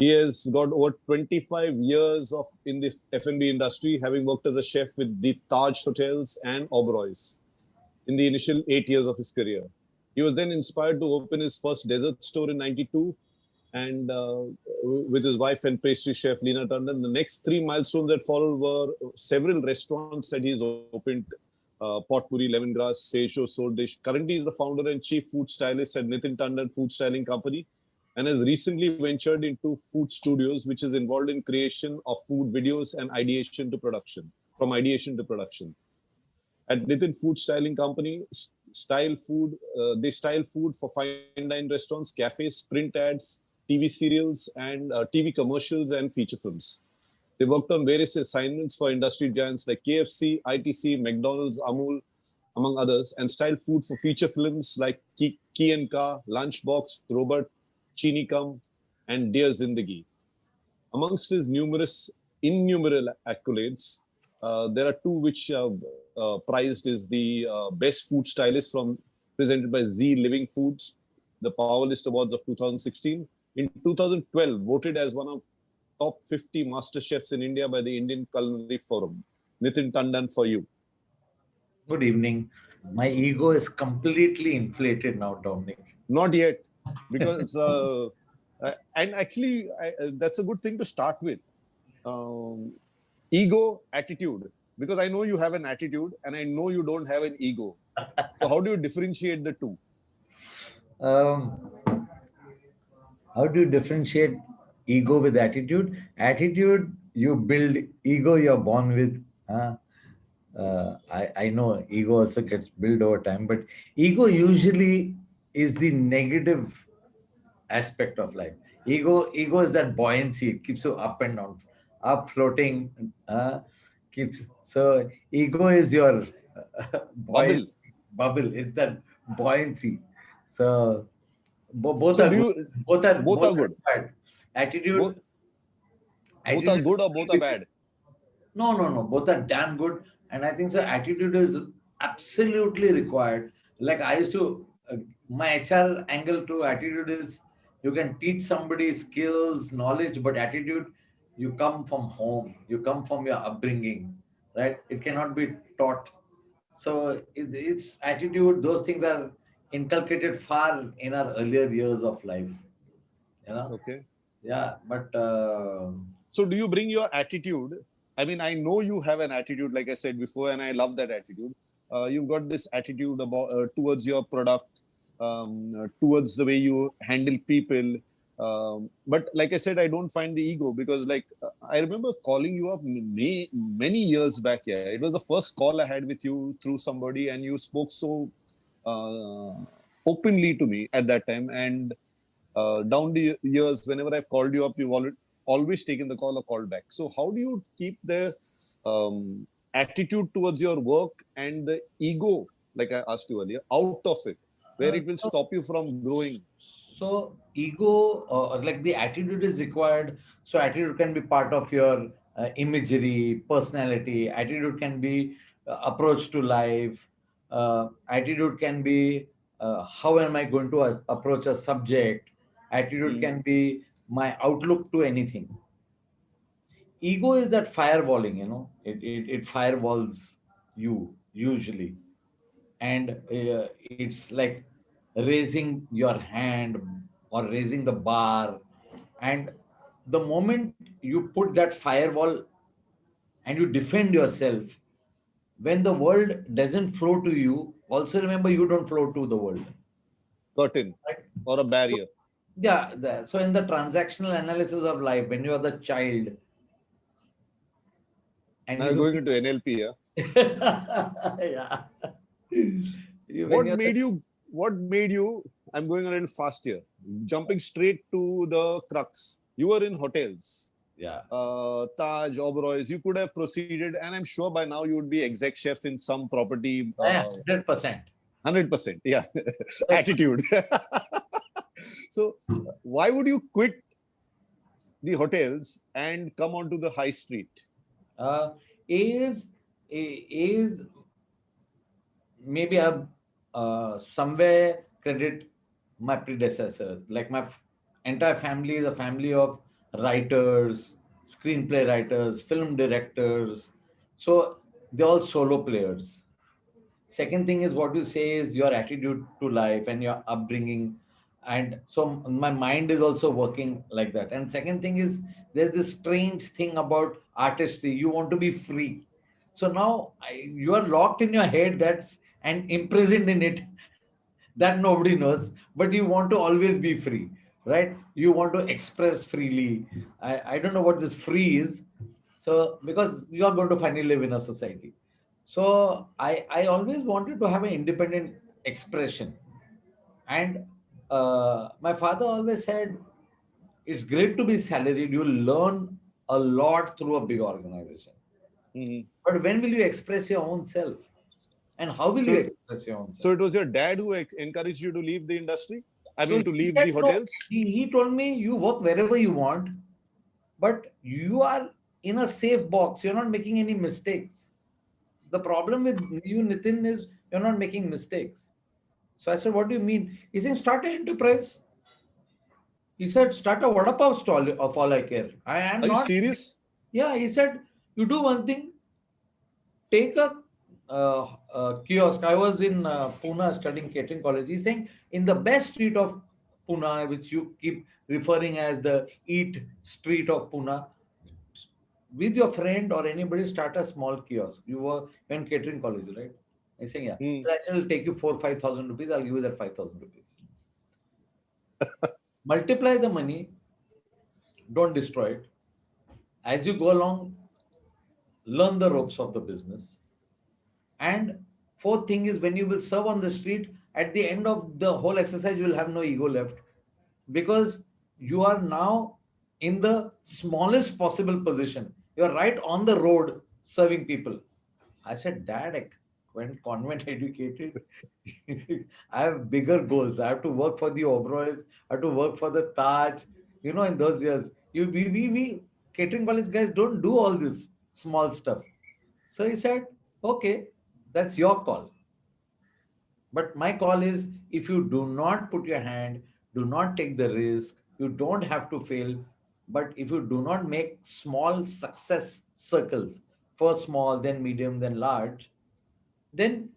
He has got over 25 years of in the F&B industry, having worked as a chef with the Taj Hotels and Oberoi's in the initial 8 years of his career. He was then inspired to open his first dessert store in '92, and with his wife and pastry chef Leena Tandon. The next three milestones that followed were several restaurants that he's opened. Potpuri, Lemongrass, Seisho, Soul Dish. Currently, he's the founder and chief food stylist at Nitin Tandon Food Styling Company, and has recently ventured into food studios, which is involved in creation of food videos and ideation to production, from ideation to production. At Nitin Food Styling Company, they style food for fine dine restaurants, cafes, print ads, TV serials, and TV commercials and feature films. They worked on various assignments for industry giants like KFC, ITC, McDonald's, Amul, among others, and styled food for feature films like Key and Ka, Lunchbox, Robot, Chini Kam, and Dear Zindagi. Amongst his innumerable accolades, there are two which are prized is the Best Food Stylist presented by Z Living Foods, the Power List Awards of 2016. In 2012, voted as one of top 50 master chefs in India by the Indian Culinary Forum. Nitin Tandon, for you. Good evening. My ego is completely inflated now, Dominic. Not yet, because and actually that's a good thing to start with. Ego, attitude, because I know you have an attitude and I know you don't have an ego. So how do you differentiate the two? How do you differentiate ego with attitude? Attitude, you build. Ego, you're born with. I know ego also gets built over time, but ego usually is the negative aspect of life. Ego is that buoyancy. It keeps you up and down, up floating. Keeps so ego is your bubble is that buoyancy. So both are good. Both are good. Bad. Attitude. Both are good or both are bad? No. Both are damn good. And I think so. Attitude is absolutely required. Like I used to, my HR angle to attitude is you can teach somebody skills, knowledge, but attitude, you come from home. You come from your upbringing, right? It cannot be taught. So it's attitude. Those things are inculcated far in our earlier years of life. Okay. Yeah, but so do you bring your attitude? I mean, I know you have an attitude, like I said before, and I love that attitude. You've got this attitude about towards your product, towards the way you handle people. But like I said, I don't find the ego, because I remember calling you up many years back. Yeah, it was the first call I had with you through somebody, and you spoke so openly to me at that time. And down the years, whenever I've called you up, you've always taken the call or called back. So how do you keep the attitude towards your work and the ego, like I asked you earlier, out of it, where it will stop you from growing? So ego, like the attitude is required. So attitude can be part of your imagery, personality. Attitude can be approach to life. Attitude can be how am I going to approach a subject. Attitude can be my outlook to anything. Ego is that firewalling, it firewalls you usually. And it's like raising your hand or raising the bar. And the moment you put that firewall and you defend yourself, when the world doesn't flow to you, also remember you don't flow to the world. Curtain, right? Or a barrier. Yeah. So in the transactional analysis of life, when you are the child, and now you're going into NLP, yeah. What made you, I'm going a little fast here, jumping straight to the crux. You were in hotels. Yeah. Taj, Oberoi's. You could have proceeded, and I'm sure by now you would be exec chef in some property. 100%. 100%. Yeah. Attitude. So why would you quit the hotels and come onto the high street? Is maybe somewhere credit my predecessor. Like my entire family is a family of writers, screenplay writers, film directors. So they're all solo players. Second thing is what you say is your attitude to life and your upbringing. And so my mind is also working like that. And second thing is there's this strange thing about artistry. You want to be free. So now you are locked in your head that's and imprisoned in it that nobody knows, but you want to always be free, right? You want to express freely. I don't know what this free is. So because you are going to finally live in a society. So I always wanted to have an independent expression. And my father always said, it's great to be salaried. You learn a lot through a big organization. Mhm. But when will you express your own self? And how will you So, express your own self? so it was your dad who encouraged you to leave the industry? I So mean, to he leave said, the no, hotels? he told me, you work wherever you want, but you are in a safe box. You're not making any mistakes. The problem with you, Nitin, is you're not making mistakes. So I said, what do you mean? He said, start an enterprise. He said, start a vada pav stall of all I care. I am Are you not. serious? Yeah, he said, you do one thing, take a kiosk. I was in Pune studying catering college. He's saying in the best street of Pune, which you keep referring as the eat street of Pune, with your friend or anybody, start a small kiosk. You were in catering college, right? He's saying, yeah. Hmm. I said, it'll take you 4,000-5,000 rupees. I'll give you that 5,000 rupees. Multiply the money. Don't destroy it. As you go along, learn the ropes of the business. And fourth thing is when you will serve on the street, at the end of the whole exercise, you will have no ego left because you are now in the smallest possible position. You're right on the road serving people. I said, Dad, I went convent educated. I have bigger goals. I have to work for the Oberois. I have to work for the Taj. You know, in those years, we catering college guys don't do all this small stuff. So he said, okay, that's your call. But my call is if you do not put your hand, do not take the risk, you don't have to fail. But if you do not make small success circles, first small, then medium, then large, then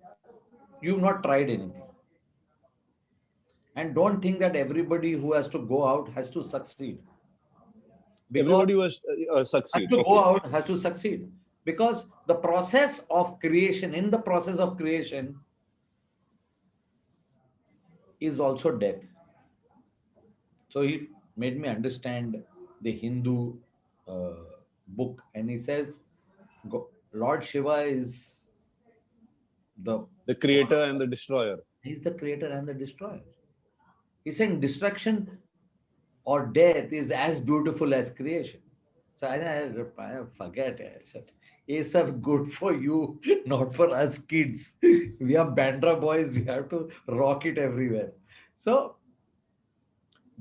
you've not tried anything. And don't think that everybody who has to go out has to succeed. Because Everybody was has succeed. to go Okay. out has to succeed. Because the process of creation, in the process of creation, is also death. So he made me understand the Hindu book, and he says Lord Shiva is the The creator and the destroyer. he's the creator and the destroyer. He said destruction or death is as beautiful as creation. So I forget it. I said, it's a good for you, not for us kids. We are Bandra boys. We have to rock it everywhere. So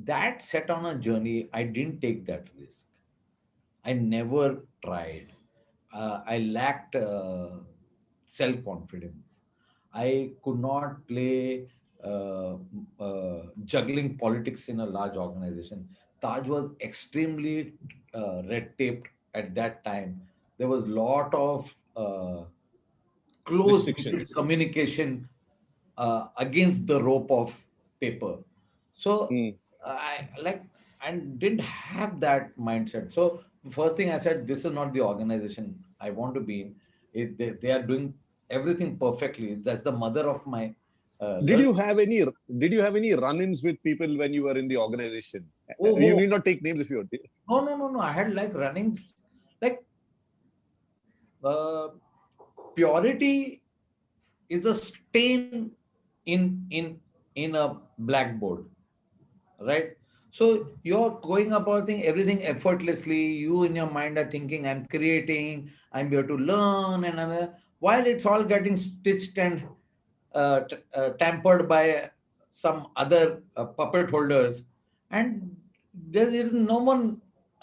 that set on a journey. I didn't take that risk. I never tried. I lacked self confidence. I could not play juggling politics in a large organization. Taj was extremely red taped at that time. There was a lot of close knitted Restrictions. communication against the rope of paper. So Hmm. I like and didn't have that mindset. So first thing I said, this is not the organization I want to be in. They are doing everything perfectly. That's the mother of my Did learning. you have any run-ins with people when you were in the organization? Oh, You oh, need not take names if you want. no. I had like runnings, like uh, purity is a stain in a blackboard, right? So you're going about thing everything effortlessly. You in your mind are thinking, I'm creating, I'm here to learn, and while it's all getting stitched and tampered by some other puppet holders, and there is no one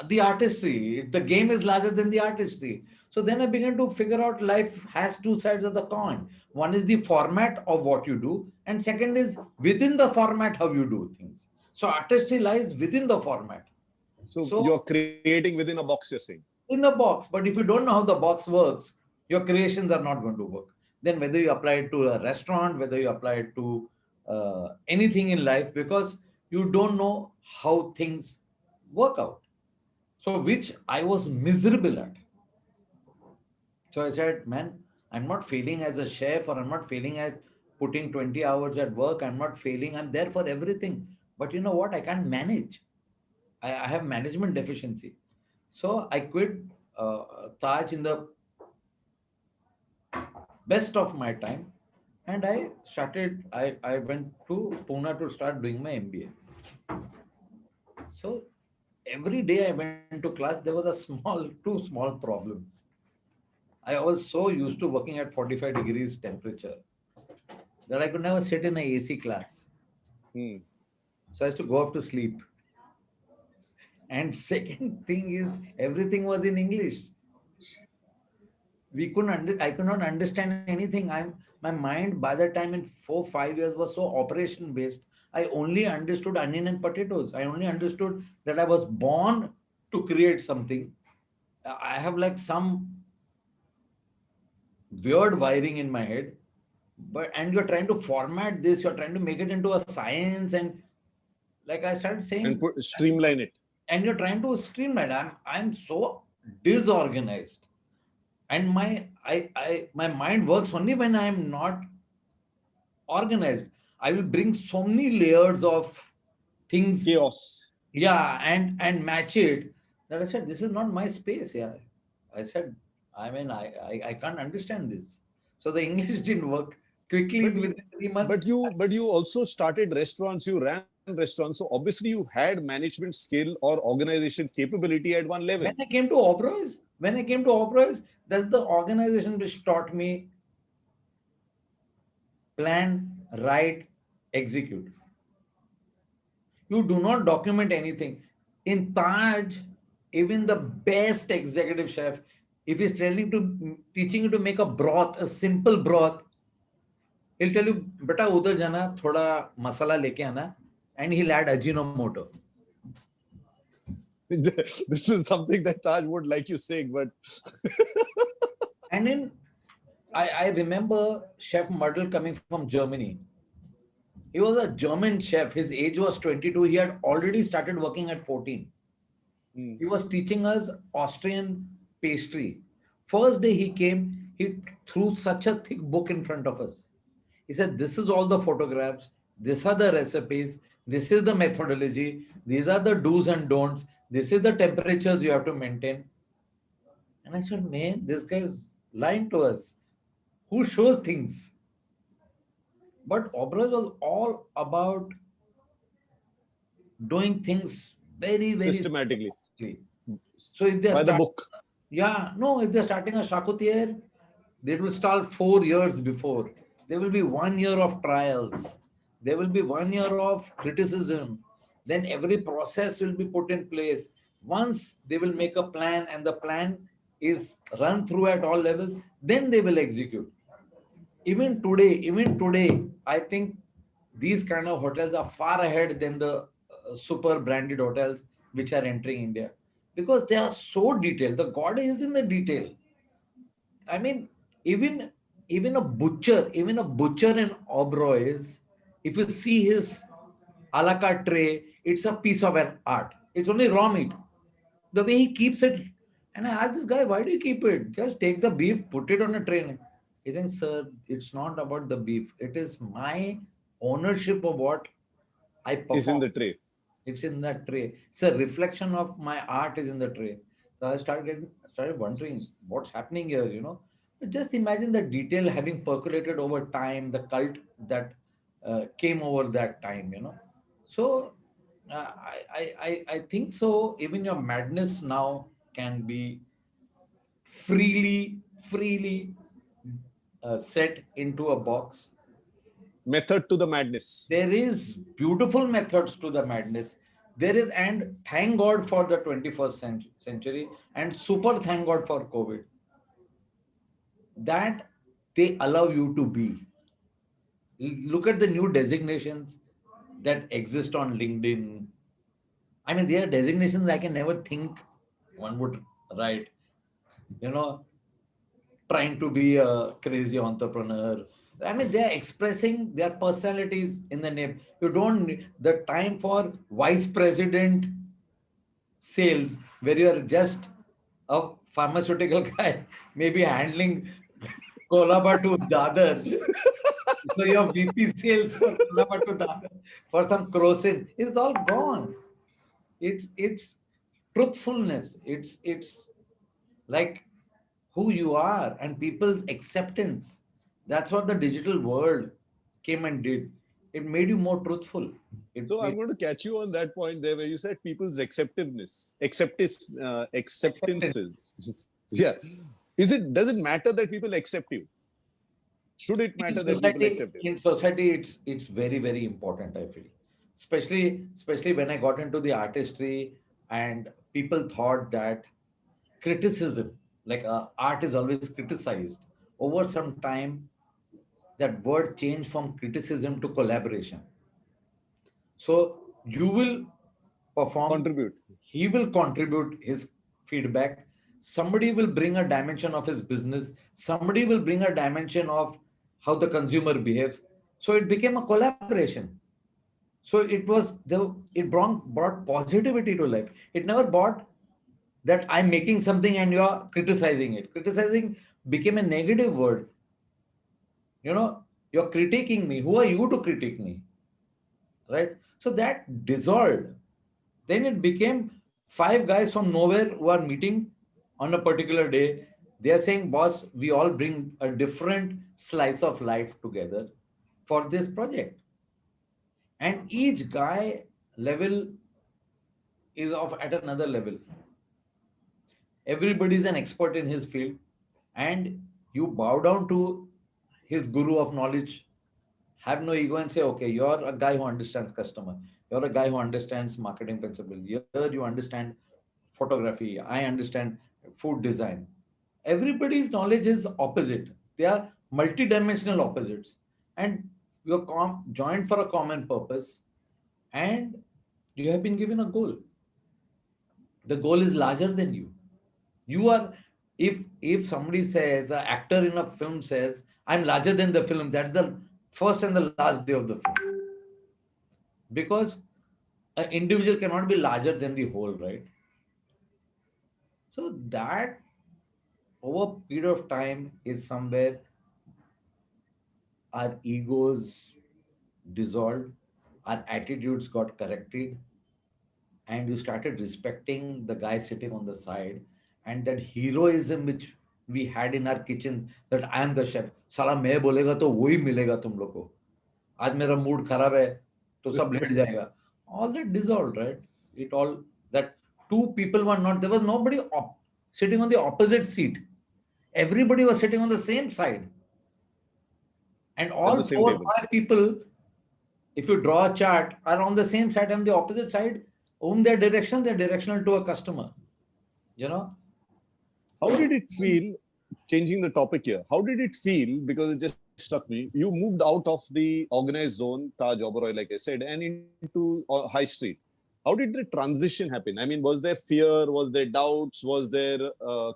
the artistry. The game is larger than the artistry. So then I began to figure out life has two sides of the coin. One is the format of what you do, and second is within the format how you do things. So artistry lies within the format. So So you're creating within a box, you're saying. in the box, but if you don't know how the box works, your creations are not going to work. Then whether you apply it to a restaurant, whether you apply it to anything in life, because you don't know how things work out. So which I was miserable at. So I said, man, I'm not failing as a chef, or I'm not failing at putting 20 hours at work. I'm not failing. I'm there for everything. But you know what? I can't manage. I have management deficiency. So I quit Taj in the best of my time, and I went to Pune to start doing my MBA. So every day I went to class, there was a two small problems. I was so used to working at 45 degrees temperature that I could never sit in a AC class. Hmm. So I used to go off to sleep. And second thing is, everything was in English. I could not understand anything. My mind by the time in 4 5 years was so operation based. I only understood onion and potatoes. I only understood that I was born to create something. I have like some weird wiring in my head, but and you're trying to format this, you're trying to make it into a science, and like I started And saying, streamline it. and you're trying to streamline. I'm so disorganized, and my mind works only when I'm not organized. I will bring so many layers of things, Chaos. yeah, and match it, that I said, this is not my space. Yeah, I said, I can't understand this. So the English didn't work. Quickly But within 3 months, but you also started restaurants, you ran restaurants. So obviously you had management skill or organization capability at one level. when I came to Oberoi's, that's the organization which taught me plan, write, execute. You do not document anything. In Taj, even the best executive chef, if he's teaching you to make a broth, a simple broth, he'll tell you, beta udhar jana, thoda masala leke aana, and he'll add Ajinomoto. This is something that Taj would like you saying, but And I remember Chef Mardel coming from Germany. He was a German chef. His age was 22. He had already started working at 14. hmm, He was teaching us Austrian pastry. First day he came, he threw such a thick book in front of us. He said, this is all the photographs, these are the recipes, this is the methodology, these are the do's and don'ts, this is the temperatures you have to maintain. And I said, man, this guy is lying to us. Who shows things? But Oberoi was all about doing things very, very systematically systematically. So if they by the start, book. yeah, no, if they're starting a charcutier, they will start 4 years before. There will be 1 year of trials. There will be 1 year of criticism. Then every process will be put in place. Once they will make a plan and the plan is run through at all levels, then they will execute. Even today, I think these kind of hotels are far ahead than the super branded hotels which are entering India, because they are so detailed. The god is in the detail. I mean, even even a butcher in Oberoi's, if you see his a la carte tray, it's a piece of an art. It's only raw meat. The way he keeps it, and I asked this guy, why do you keep it? Just take the beef, put it on a tray. He's saying, sir, it's not about the beef. It is my ownership of what I Is in perform. the tray. It's in that tray. It's a reflection of my art is in the tray. So started wondering what's happening here, you know. But just imagine the detail having percolated over time, the cult that came over that time, you know. So I think so. Even your madness now can be freely set into a box. Method to the madness. There is beautiful methods to the madness. There is, and thank God for the 21st century, and super thank God for COVID, that they allow you to be. Look at the new designations that exist on LinkedIn. I mean, there are designations I can never think one would write. You know, trying to be a crazy entrepreneur. I mean, they are expressing their personalities in the name. You don't need the time for vice president sales, where you are just a pharmaceutical guy, maybe handling Colaba to Dadar. So your VP sales for Colaba to Dadar for some Crocin, it's all gone. It's truthfulness. It's like who you are and people's acceptance. That's what the digital world came and did. It made you more truthful. So I'm It going to catch you on that point there, where you said people's acceptance. acceptances. Yeah. Is it? Does it matter that people accept you? Should it In matter that people society, accept you? in society, it's very, very important, I feel. Especially when I got into the artistry, and people thought that criticism, like art is always criticized. Over some time, that word changed from criticism to collaboration. So you will perform, Contribute. he will contribute his feedback. Somebody will bring a dimension of his business, somebody will bring a dimension of how the consumer behaves. So it became a collaboration. So it brought positivity to life. It never brought that I'm making something and you're criticizing it. Criticizing became a negative word. You're critiquing me. Who are you to critique me? Right? So that dissolved. Then it became five guys from nowhere who are meeting on a particular day. They are saying, boss, we all bring a different slice of life together for this project. And each guy level is of at another level. Everybody is an expert in his field, and you bow down to his guru of knowledge. Have no ego and say, okay, you're a guy who understands customer, you're a guy who understands marketing principle, here you understand photography, I understand food design. Everybody's knowledge is opposite. They are multidimensional opposites, and you're joined for a common purpose, and you have been given a goal. The goal is larger than you. You are, if somebody says, an actor in a film says, I'm larger than the film, that's the first and the last day of the film. Because an individual cannot be larger than the whole, right? So that over a period of time is somewhere our egos dissolved, our attitudes got corrected, and you started respecting the guy sitting on the side, and that heroism which we had in our kitchens, that I am the chef, साला मैं बोलेगा तो वही मिलेगा तुम लोग को, आज मेरा मूड खराब है तो सब लेट जाएगा. All that dissolved, right? It all, that two people were not, there was nobody sitting on the opposite seat. Everybody was sitting on the same side, and At the all same four or table. five people, if you draw a chart, are on the same side and the opposite side. Whom they're directional to a customer. You know, How did it feel? Changing the topic here. How did it feel? Because it just struck me. You moved out of the organized zone, Taj Oberoi, like I said, and into High Street. How did the transition happen? I mean, was there fear? Was there doubts? Was there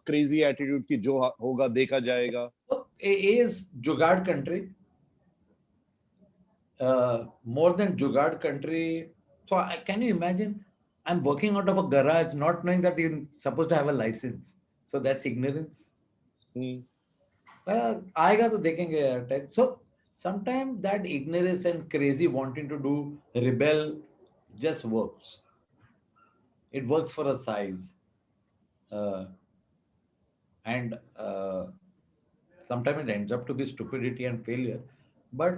crazy attitude ki jo hoga dekha jayega? so A is Jugaad country, more than Jugaad country. So can you imagine? I'm working out of a garage, not knowing that you're supposed to have a license. So that's ignorance. Hmm. आएगा तो देखेंगे यार type. So sometimes that ignorance and crazy wanting to do rebel just works. It works for a size. Uh, and sometimes it ends up to be stupidity and failure. But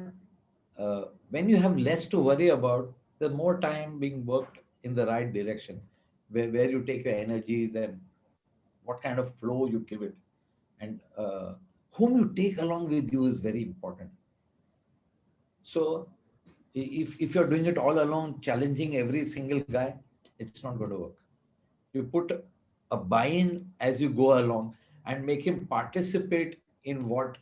when you have less to worry about, there's more time being worked in the right direction, where you take your energies and what kind of flow you give it, and whom you take along with you is very important. So if you're doing it all alone, challenging every single guy, it's not going to work. You put a buy-in as you go along and make him participate in what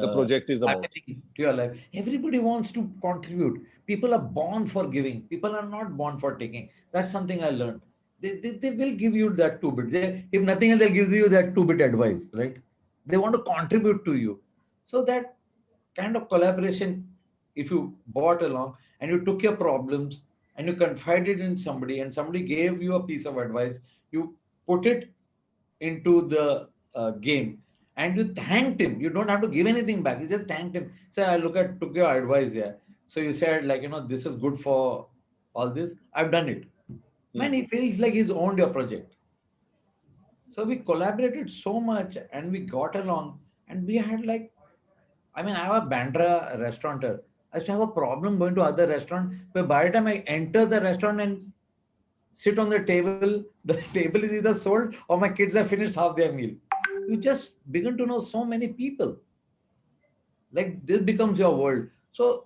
the project is about. happening to your life. Everybody wants to contribute. People are born for giving. People are not born for taking. That's something I learned. They will give you that two bit. If nothing else, they'll give you that two bit advice, right? They want to contribute to you. So that kind of collaboration, if you brought along and you took your problems and you confided in somebody and somebody gave you a piece of advice, you put it into the game and you thanked him. You don't have to give anything back. You just thanked him. Say, I took your advice here. So you said, like, this is good for all this. I've done it. Man, he feels like he's owned your project. So we collaborated so much and we got along and we had like, I mean, I have a Bandra restaurateur. I used to have a problem going to other restaurant, but by the time I enter the restaurant and sit on the table, the table is either sold or my kids have finished half their meal. You just begin to know so many people. Like this becomes your world. So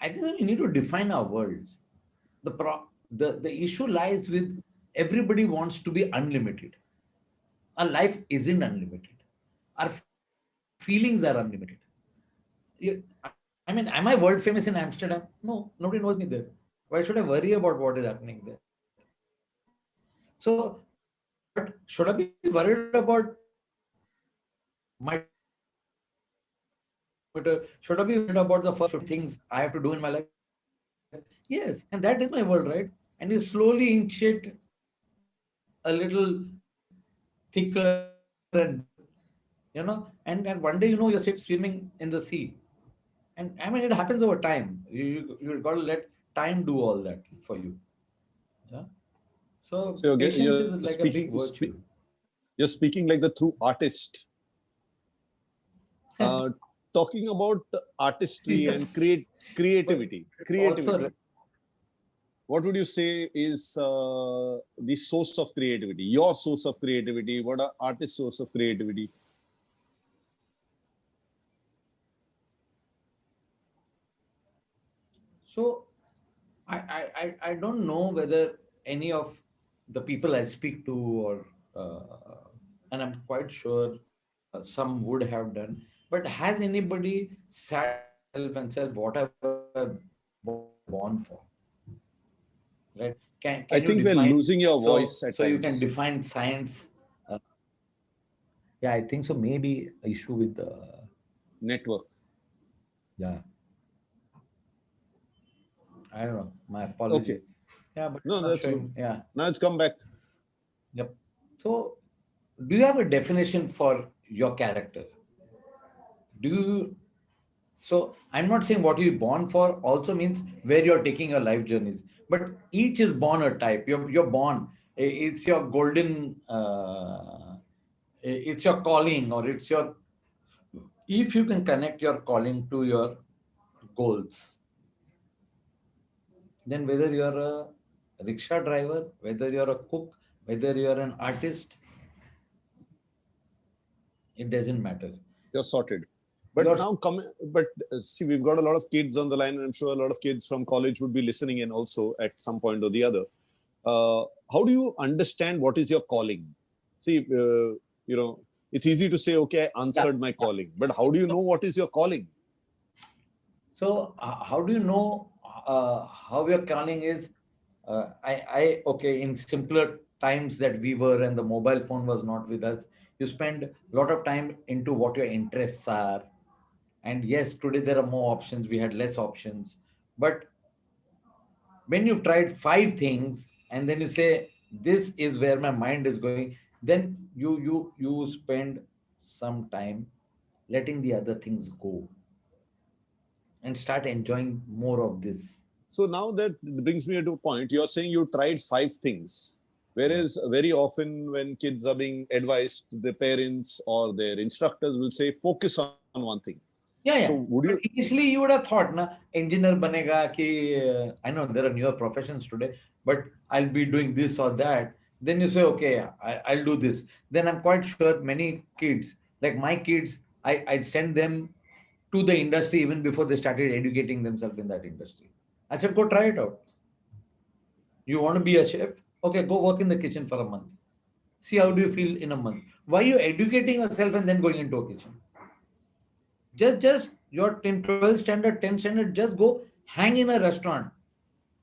I think we need to define our worlds. The issue lies with everybody wants to be unlimited. Our life isn't unlimited. Our feelings are unlimited. I mean, am I world famous in Amsterdam? No, nobody knows me there. Why should I worry about what is happening there? So, but should I be worried about my Twitter? Should I be worried about the first 50 things I have to do in my life? Yes, and that is my world, right? And you slowly inch it a little thicker and and one day you're swimming in the sea. And I mean, it happens over time. You got to let time do all that for you. Yeah. So patience is So like a big you're virtue. you're speaking like the true artist. Uh, Talking about artistry and Yes. But creativity. also, What would you say is the source of creativity? Your source of creativity? What are artist's source of creativity? so I don't know whether any of the people I speak to or and I'm quite sure some would have done. But has anybody sat with themselves and said, "What have I born for?" Right? Can I you think we're define? losing your So voice at so you can times. define science. Uh, yeah, I think so. Maybe issue with the Network. yeah. I don't know. My Okay. apologies. Yeah, but it's No, not that's good. showing. Yeah. Now it's come back. Yep. So, do you have a definition for your character? Do you? So, I'm not saying what you're born for also means where you're taking your life journeys, but each is born a type. You're born. It's your golden. It's your calling, or it's your. If you can connect your calling to your goals, then whether you're a rickshaw driver, whether you're a cook, whether you're an artist, it doesn't matter. You're sorted. But You're now come, but see, we've got a lot of kids on the line, and I'm sure a lot of kids from college would be listening in also at some point or the other. How do you understand what is your calling? See, it's easy to say, okay, I yeah, answered my yeah. calling, but how do you So, know what is your calling? how do you know how your calling is? Okay, in simpler times that we were and the mobile phone was not with us, you spend a lot of time into what your interests are. And yes, today there are more options. We had less options. But when you've tried five things and then you say, this is where my mind is going, then you spend some time letting the other things go and start enjoying more of this. So now that brings me to a point. You're saying you tried five things, Yeah. whereas very often when kids are being advised, their parents or their instructors will say, focus on one thing. Yeah, So yeah. would you? But initially you would have thought, na, engineer banega ki, I know there are newer professions today, but I'll be doing this or that. Then you say, okay, I'll do this. Then I'm quite sure many kids, like my kids, I'd send them to the industry even before they started educating themselves in that industry. I said, go try it out. You want to be a chef? Okay, go work in the kitchen for a month. See how do you feel in a month. Why are you educating yourself and then going into a kitchen? Just your in 12th standard, 10th standard, just go hang in a restaurant.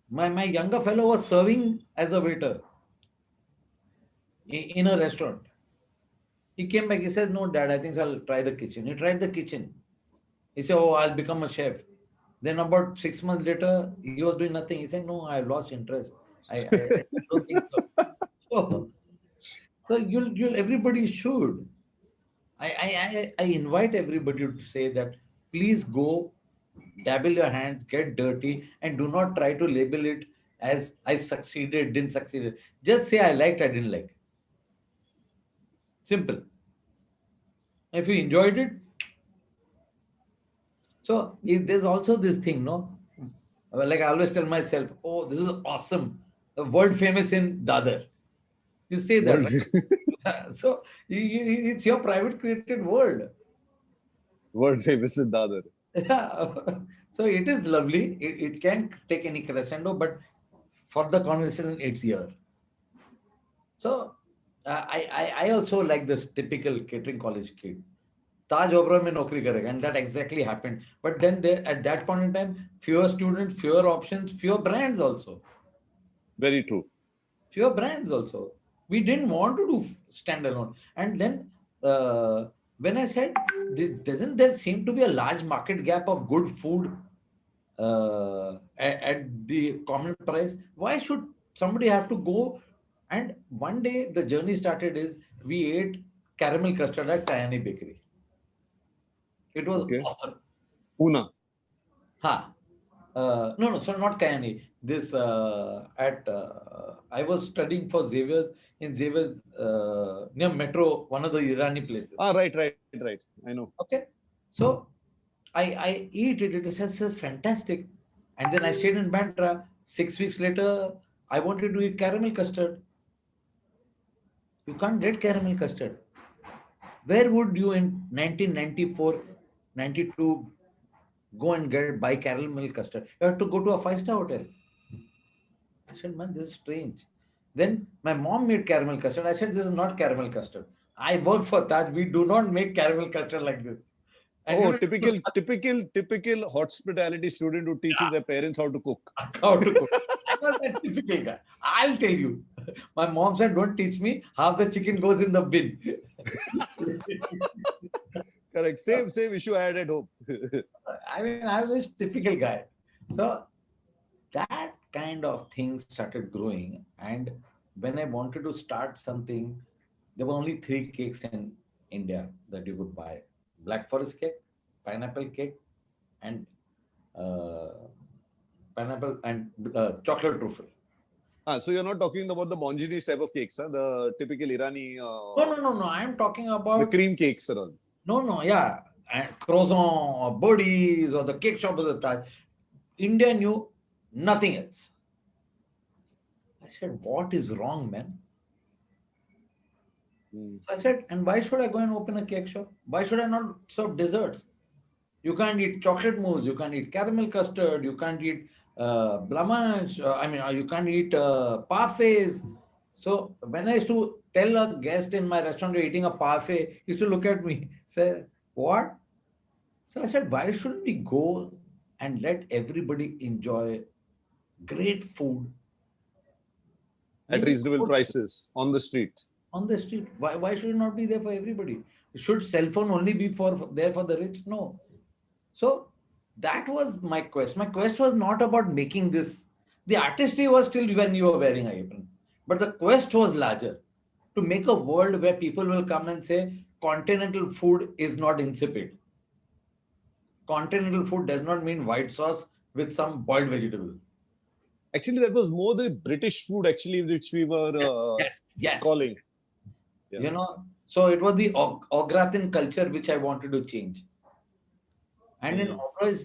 My younger fellow was serving as a waiter in a restaurant. He came back, he says, "No, dad, I think I'll try the kitchen." He tried the kitchen. He said, "Oh, I'll become a chef." Then about 6 months later, he was doing nothing. He said, "No, I lost interest. I don't think so." So, so you'll everybody should. I invite everybody to say that please go dabble your hands, get dirty, and do not try to label it as I succeeded, didn't succeed. Just say I liked, I didn't like. Simple. If you enjoyed it, so there's also this thing, no? Like I always tell myself, oh, this is awesome. World famous in Dadar. You say that, World, right? So it's your private created world. world famous in Dadar. Yeah. So it is lovely. It can take any crescendo, but for the conversation, it's here. So I also like this typical catering college kid. Taj Oberoi mein naukri karega, and that exactly happened. But then there, at that point in time, fewer students, fewer options, fewer brands also. Very true. Fewer brands also. We didn't want to do standalone. And then when I said, doesn't there seem to be a large market gap of good food at the common price? Why should somebody have to go? And one day the journey started is we ate caramel custard at Kayani Bakery. It was Okay. awesome. Pune. Ha. No, no, so not Kayani. This I was studying for Xavier's in Xavier's near Metro, one of the Irani places. Ah, right. I know. Okay, so I eat it. It is just fantastic. And then I stayed in Bandra. 6 weeks later, I wanted to eat caramel custard. You can't get caramel custard. Where would you in 1994, 92 go and get buy caramel custard? You have to go to a five-star hotel. I said, man, this is strange. Then my mom made caramel custard. I said, this is not caramel custard. I work for that. We do not make caramel custard like this. And Oh, you know, typical hospitality student who teaches their parents how to cook. how to cook. I was that typical guy. I'll tell you. My mom said, don't teach me. Half the chicken goes in the bin. Correct. Same issue I had at home. I mean, I was this typical guy. So that kind of thing started growing. And when I wanted to start something, there were only three cakes in India that you could buy: Black Forest cake, pineapple cake, and uh, pineapple and chocolate truffle. So you're not talking about the Monginis type of cakes, huh? The typical Irani, No. I'm talking the about cream cakes and all. no. Yeah, and croissant or birdies or the cake shop of the Taj. India knew nothing else. I said, what is wrong, man? Hmm. I said, and why should I go and open a cake shop? Why should I not serve desserts? You can't eat chocolate mousse, you can't eat caramel custard, you can't eat blancmange, you can't eat parfaits. So when I used to tell a guest in my restaurant you're eating a parfait, he used to look at me, say, what? So I said, why shouldn't we go and let everybody enjoy great food? At Maybe reasonable prices on the street. on the street. Why should it not be there for everybody? Should cell phone only be for there for the rich? No. So that was my quest. My quest was not about making this. The artistry was still when you were wearing a apron, but the quest was larger to make a world where people will come and say continental food is not insipid. Continental food does not mean white sauce with some boiled vegetable. Actually, that was more the British food, actually, which we were Yes, yes. calling. Yeah. So it was the Ograthin culture which I wanted to change. And in Hmm. Oberoi,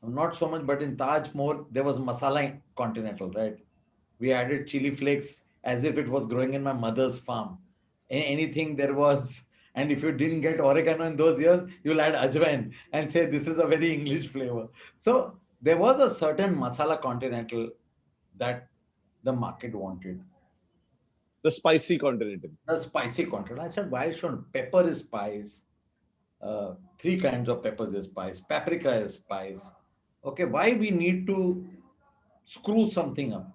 not so much, but in Taj more, there was masala continental, right? We added chili flakes as if it was growing in my mother's farm. Anything there was, and if you didn't get oregano in those years, you'll add ajwain and say this is a very English flavor. So there was a certain masala continental that the market wanted. The spicy continental. The spicy continental. I said, why shouldn't pepper is spice? three kinds of peppers is spice, paprika is spice. Okay, why we need to screw something up?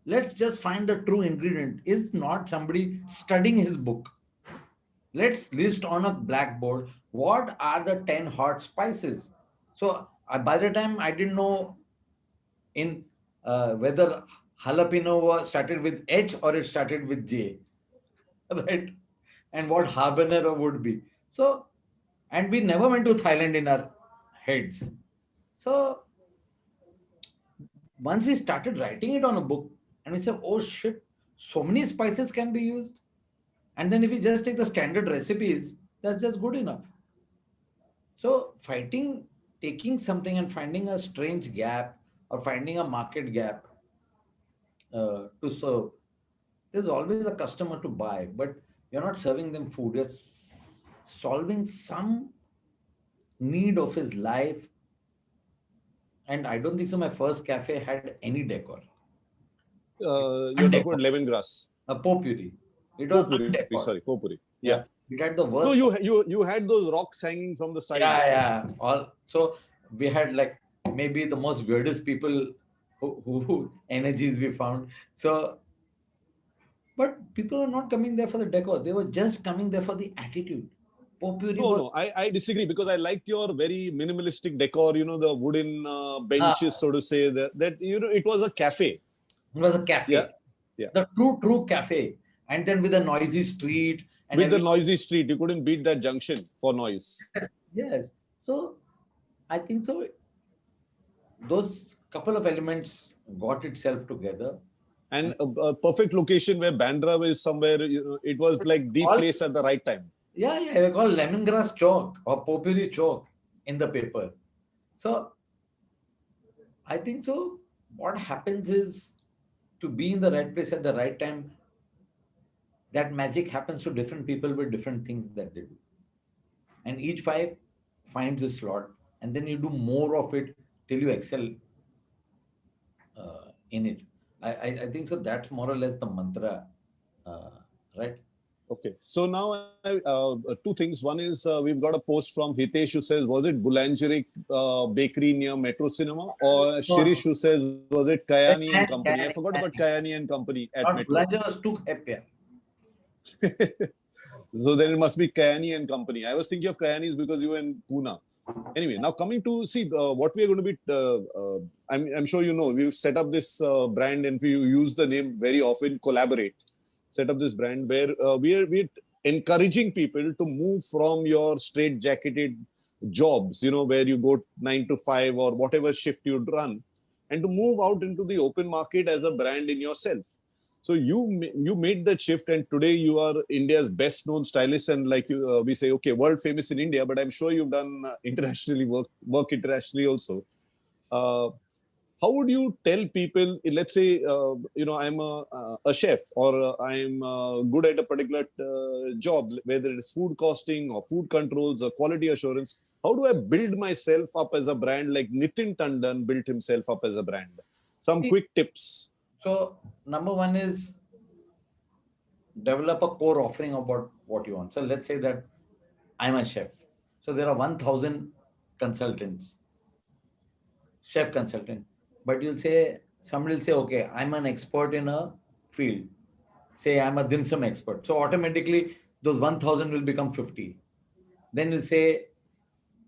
Let's just find the true ingredient. Is not somebody studying his book. Let's list on a blackboard what are the 10 hot spices. So by the time I didn't know in whether jalapeno was started with H or it started with J, right? And what habanero would be. So, and we never went to Thailand in our heads. So once we started writing it on a book, and we said, oh shit, so many spices can be used. And then if we just take the standard recipes, that's just good enough. So fighting, taking something and finding a strange gap or finding a market gap to serve. There's always a customer to buy, but you're not serving them food. You're solving some need of his life. And I don't think so. My first cafe had any decor, You're talking about undecor, lemongrass. a potpourri. It was Potpourri, undecor. sorry, potpourri. Yeah. Yeah, it had the No, worst. you had those rocks hanging from the side. Yeah. All so we had like maybe the most weirdest people who energies we found. So, but people were not coming there for the decor. They were just coming there for the attitude. Potpourri No, was no, I disagree because I liked your very minimalistic decor. You know, the wooden ah, benches, so to say. That you know, it was a cafe. it was a Yeah, cafe, yeah. the true cafe, and then with a noisy street and With the every noisy street, you couldn't beat that junction for noise. yes. So I think so. Those couple of elements got itself together, And and a perfect location where Bandra is somewhere. You know, it was like the all place at the right time. yeah, they call lemongrass chalk or potpourri chalk in the paper. So I think so. What happens is to be in the right place at the right time. That magic happens to different people with different things that they do, and each five finds a slot, and then you do more of it till you excel in it. I think so. That's more or less the mantra, uh, right? Okay, so now two things. One is we've got a post from Hitesh who says, was it Boulangerie Bakery near Metro Cinema? Or Shirish No, who says, was it Kayani and Kayani, Company? I Kayani, forgot about Kayani. Kayani and Company at Not Metro. Bulaja was too happier. So then it must be Kayani and Company. I was thinking of Kayani's because you were in Pune. Anyway, now coming to see what we are going to be, I'm sure you know, we've set up this brand and we use the name very often, Collaborate. Set up this brand where we're encouraging people to move from your straight jacketed jobs, you know, where you go 9 to 5 or whatever shift you'd run, and to move out into the open market as a brand in yourself. So you made that shift, and today you are India's best known stylist, and like you, we say, okay, world famous in India, but I'm sure you've done internationally work internationally also. Uh, how would you tell people, let's say, you know, I'm a chef or I'm good at a particular job, whether it's food costing or food controls or quality assurance, how do I build myself up as a brand like Nitin Tandon built himself up as a brand? Some See, quick tips. so number one is develop a core offering about what you want. So let's say that I'm a chef. So there are 1,000 consultants, chef consultant. But you'll say, somebody will say, okay, I'm an expert in a field. Say I'm a dim sum expert. So automatically those 1,000 will become 50. Then you say,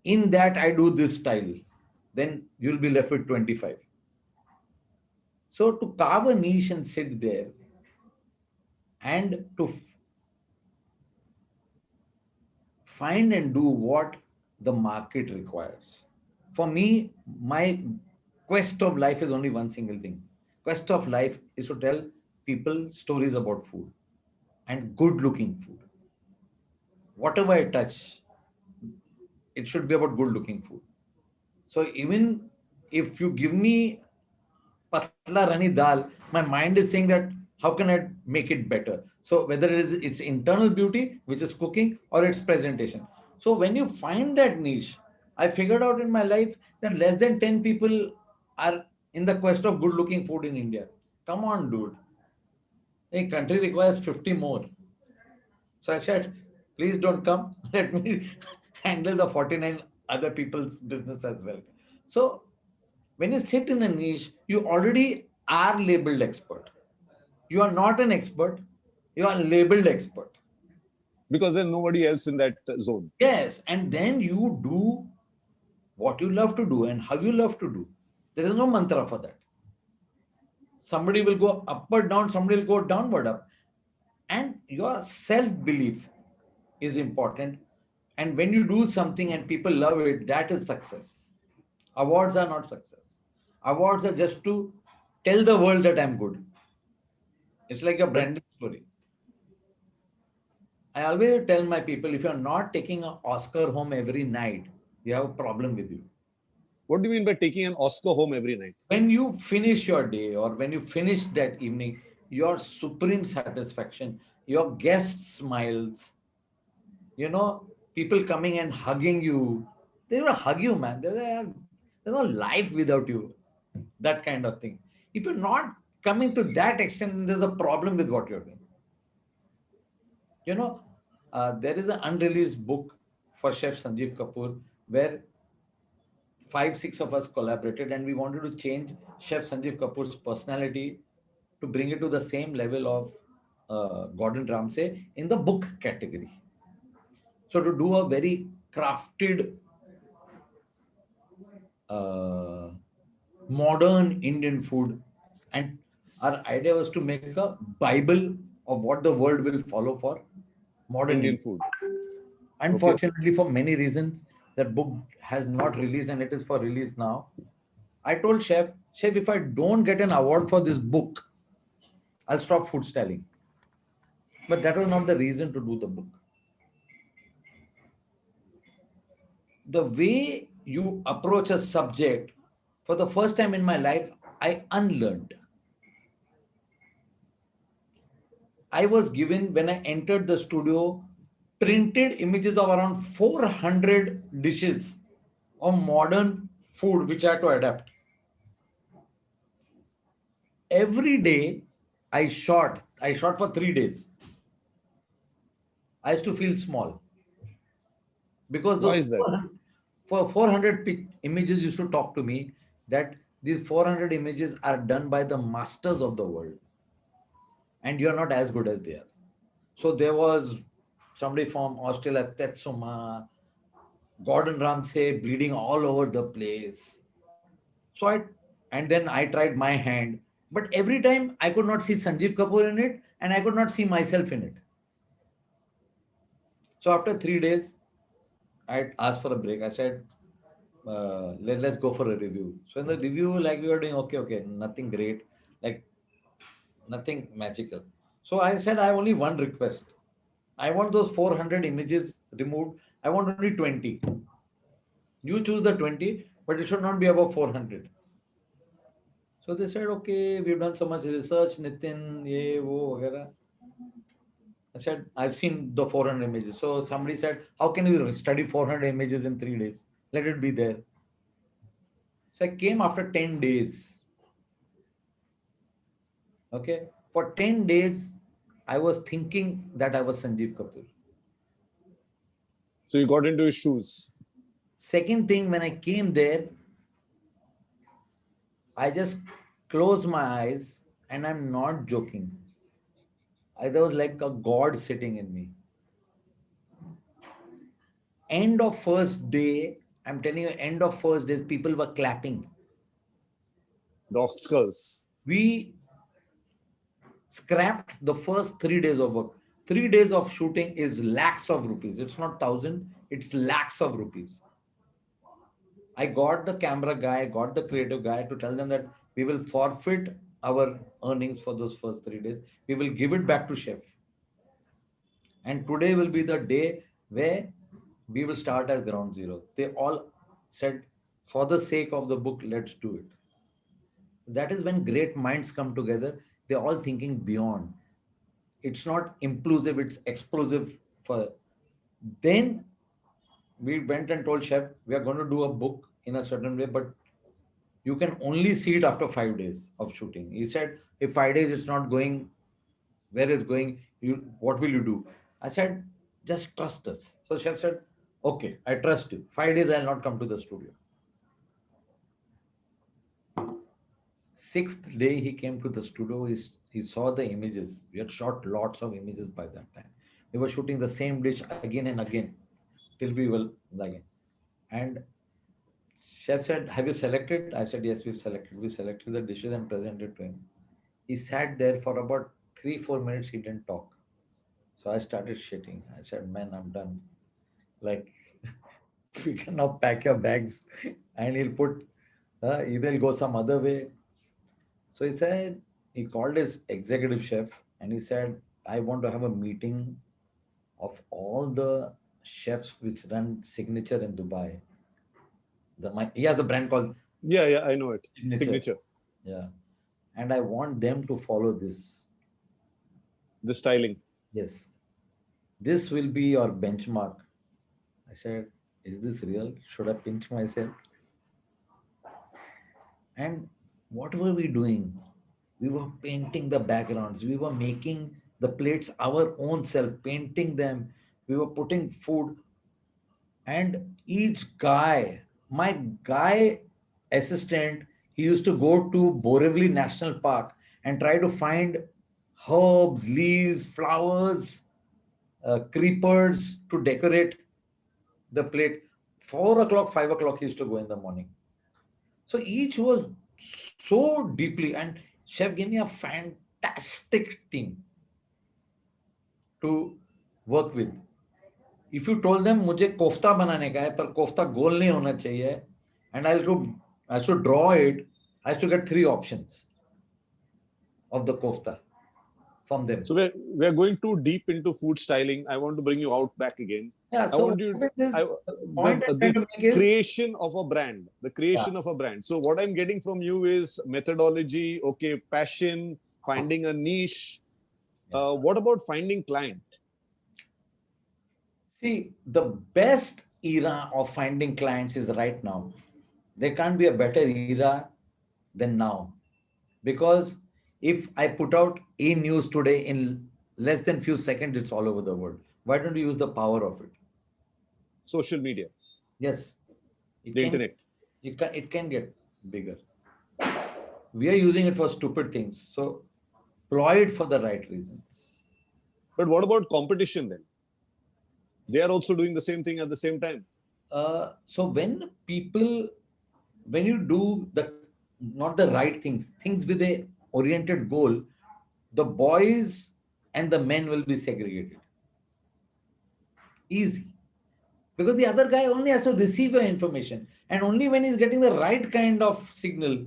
in that I do this style. Then you'll be left with 25. So to carve a niche and sit there and to find and do what the market requires. For me, my quest of life is only one single thing. Quest of life is to tell people stories about food and good looking food. Whatever I touch, it should be about good looking food. So even if you give me patla rani dal, my mind is saying that how can I make it better? So whether it is its internal beauty, which is cooking, or its presentation. So when you find that niche, I figured out in my life that less than 10 people are in the quest of good looking food in India. Come on, dude. A country requires 50 more. So I said, please don't come. Let me handle the 49 other people's business as well. So when you sit in a niche, you already are labeled expert. You are not an expert, you are labeled expert. Because there's nobody else in that zone. Yes, and then you do what you love to do and how you love to do. There is no mantra for that. Somebody will go upward down, somebody will go downward up. And your self belief is important. And when you do something and people love it, that is success. Awards are not success. Awards are just to tell the world that I'm good. It's like a But branding story. I always tell my people, if you're not taking an Oscar home every night, we have a problem with you. what do you mean by taking an Oscar home every night? When you finish your day or when you finish that evening, your supreme satisfaction, your guest smiles, people coming and hugging you, they will hug you, man. There's no life without you. That kind of thing. If you're not coming to that extent, then there's a problem with what you're doing. You know, there is an unreleased book for Chef Sanjeev Kapoor where five, six of us collaborated and we wanted to change Chef Sanjeev Kapoor's personality to bring it to the same level of Gordon Ramsay in the book category. So to do a very crafted, uh, modern Indian food, and our idea was to make a Bible of what the world will follow for modern Indian India. food. Okay. Unfortunately, for many reasons, that book has not released and it is for release now. I told Chef, if I don't get an award for this book, I'll stop food styling. But that was not the reason to do the book. The way you approach a subject, for the first time in my life, I unlearned. I was given, when I entered the studio, printed images of around 400 dishes of modern food which I had to adapt. Every day I shot for 3 days. I used to feel small because Why those is that? 400, for 400 images used to talk to me that these 400 images are done by the masters of the world and you're not as good as they are. So there was somebody from Australia, Tetsuma, Gordon Ramsay bleeding all over the place. So and then I tried my hand, but every time I could not see Sanjeev Kapoor in it and I could not see myself in it. So after 3 days, I asked for a break. I said, let's go for a review. So in the review, like we were doing, okay, nothing great, like nothing magical. So I said, I have only one request. I want those 400 images removed. I want only 20. You choose the 20, but it should not be above 400. So they said, okay, we've done so much research, Nitin, ye, wo, वगैरह. I said, I've seen the 400 images. So somebody said, how can you study 400 images in 3 days? Let it be there. So I came after 10 days. Okay. For 10 days, I was thinking that I was Sanjeev Kapoor. So you got into his shoes. Second thing, when I came there, I just closed my eyes and I'm not joking. There was like a God sitting in me. End of first day, I'm telling you, end of first day, people were clapping. The Oscars. We scrapped the first 3 days of work. 3 days of shooting is lakhs of rupees. It's not thousand, it's lakhs of rupees. I got the camera guy, got the creative guy to tell them that we will forfeit our earnings for those first 3 days. We will give it back to chef. And today will be the day where we will start as ground zero. They all said, for the sake of the book, let's do it. That is when great minds come together. They're all thinking beyond. It's not impulsive, it's explosive. For then we went and told chef, we are going to do a book in a certain way, but you can only see it after 5 days of shooting. He said, if 5 days it's not going where it's going, what will you do? I said, just trust us. So chef said, Okay, I trust you. 5 days I'll not come to the studio. Sixth day he came to the studio. He saw the images. We had shot lots of images by that time. We were shooting the same dish again and again till we were again. And chef said, "Have you selected?" I said, "Yes, we've selected." We selected the dishes and presented to him. He sat there for about 3-4 minutes. He didn't talk. So I started shitting. I said, "Man, I'm done. Like, we can now pack your bags." And he'll put, either he'll go some other way. So he said, he called his executive chef and he said, "I want to have a meeting of all the chefs which run Signature in Dubai. He has a brand called Yeah, yeah, I know it. Signature. Signature, Yeah. And I want them to follow this. the styling. Yes. This will be your benchmark." I said, "Is this real? Should I pinch myself?" And what were we doing? We were painting the backgrounds. We were making the plates our own self, painting them. We were putting food. And each guy, my guy assistant, he used to go to Borivali National Park and try to find herbs, leaves, flowers, creepers to decorate the plate. 4 o'clock, 5 o'clock, he used to go in the morning. So each was so deeply, and chef gave me a fantastic team to work with. If you told them मुझे कोफ्ता बनाने का है पर कोफ्ता गोल नहीं होना चाहिए, and I should draw it, I should get 3 options of the kofta from them. So we're going too deep into food styling. I want to bring you out back again. Yeah. I So want you this I, point I'm trying the to make is, creation of a brand, the creation of a brand. So what I'm getting from you is methodology, okay, passion, finding a niche. What about finding client? see, the best era of finding clients is right now. There can't be a better era than now, because if I put out a news today in less than few seconds, it's all over the world. Why don't you use the power of it? Social media, Yes, it the can internet. it can get bigger. We are using it for stupid things. So ploy it for the right reasons. But what about competition then? They are also doing the same thing at the same time. So when you do the not the right things, things with a oriented goal, the boys and the men will be segregated. Easy. Because the other guy only has to receive your information. And only when he's getting the right kind of signal,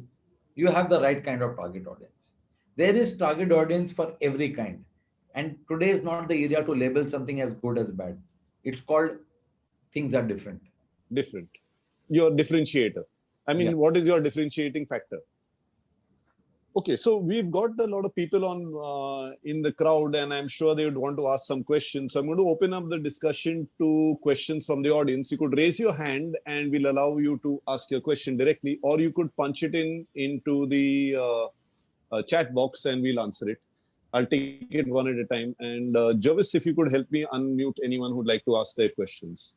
you have the right kind of target audience. There is target audience for every kind. And today is not the area to label something as good as bad. It's called things are different. Different. Your differentiator. I Yeah. mean, what is your differentiating factor? Okay, so we've got a lot of people on in the crowd, and I'm sure they would want to ask some questions. So I'm going to open up the discussion to questions from the audience. You could raise your hand, and we'll allow you to ask your question directly, or you could punch it in into the chat box, and we'll answer it. I'll take it one at a time. And Jervis, if you could help me unmute anyone who'd like to ask their questions.